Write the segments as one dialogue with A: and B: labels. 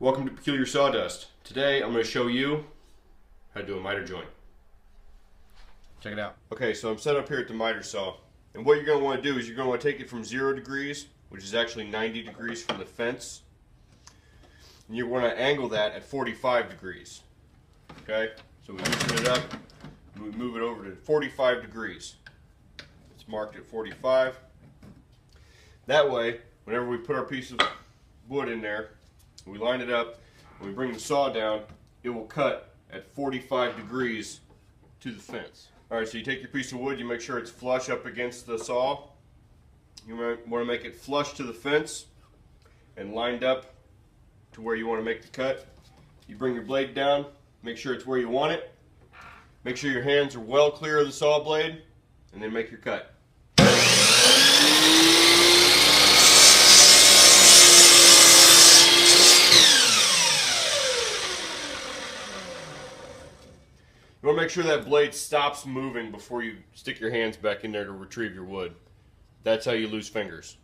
A: Welcome to Peculiar Sawdust. Today I'm going to show you how to do a miter joint. Check it out. Okay, so I'm set up here at the miter saw. And what you're going to want to do is you're going to want to take it from 0 degrees, which is actually 90 degrees from the fence. And you want to angle that at 45 degrees. Okay, so we loosen it up and we move it over to 45 degrees. It's marked at 45. That way, whenever we put our piece of wood in there, we line it up, and we bring the saw down, it will cut at 45 degrees to the fence. Alright, so you take your piece of wood, you make sure it's flush up against the saw. You want to make it flush to the fence and lined up to where you want to make the cut. You bring your blade down, make sure it's where you want it. Make sure your hands are well clear of the saw blade, and then make your cut. You want to make sure that blade stops moving before you stick your hands back in there to retrieve your wood. That's how you lose fingers.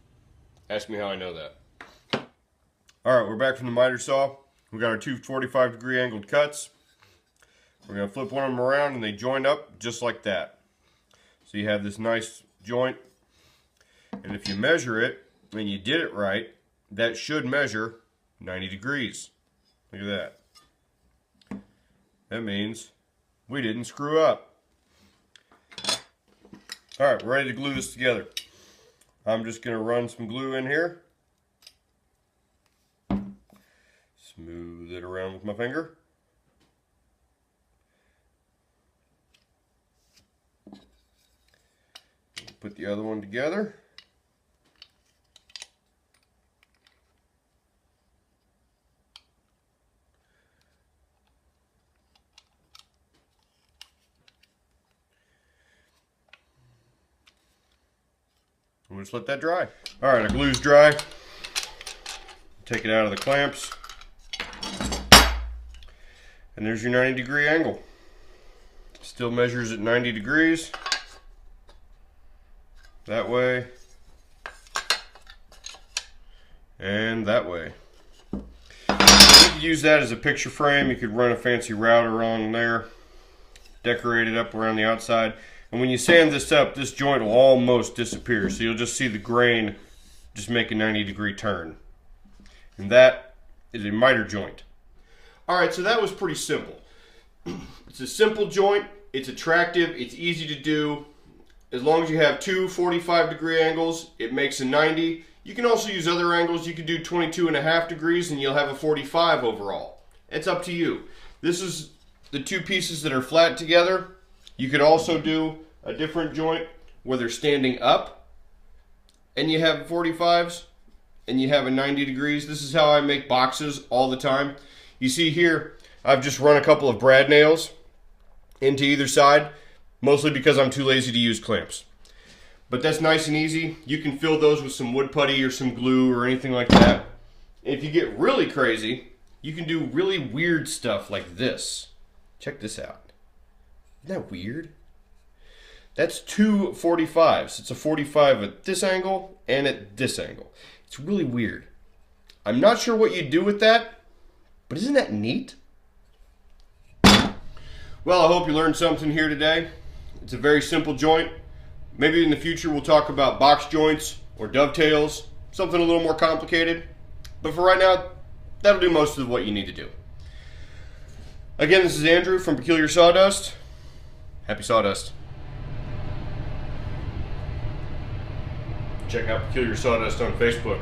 A: Ask me how I know that. Alright, we're back from the miter saw. We got our two 45 degree angled cuts. We're going to flip one of them around and they join up just like that. So you have this nice joint. And if you measure it and you did it right, that should measure 90 degrees. Look at that. That means we didn't screw up. Alright, we're ready to glue this together. I'm just going to run some glue in here. Smooth it around with my finger. Put the other one together. We'll just let that dry. Alright, our glue's dry. Take it out of the clamps. And there's your 90 degree angle. Still measures at 90 degrees. That way. And that way. You could use that as a picture frame. You could run a fancy router on there. Decorate it up around the outside. And when you sand this up, this joint will almost disappear. So you'll just see the grain just make a 90 degree turn. And that is a miter joint. Alright, so that was pretty simple. It's a simple joint. It's attractive. It's easy to do. As long as you have two 45 degree angles, it makes a 90. You can also use other angles. You can do 22.5 degrees and you'll have a 45 overall. It's up to you. This is the two pieces that are flat together. You could also do a different joint where they're standing up and you have 45s and you have a 90 degrees. This is how I make boxes all the time. You see here, I've just run a couple of brad nails into either side, mostly because I'm too lazy to use clamps. But that's nice and easy. You can fill those with some wood putty or some glue or anything like that. If you get really crazy, you can do really weird stuff like this. Check this out. Isn't that weird? That's two 45s. It's a 45 at this angle and at this angle. It's really weird. I'm not sure what you do with that, but isn't that neat? Well, I hope you learned something here today. It's a very simple joint. Maybe in the future we'll talk about box joints or dovetails, something a little more complicated. But for right now, that'll do most of what you need to do. Again, this is Andrew from Peculiar Sawdust. Happy sawdust. Check out Peculiar Sawdust on Facebook.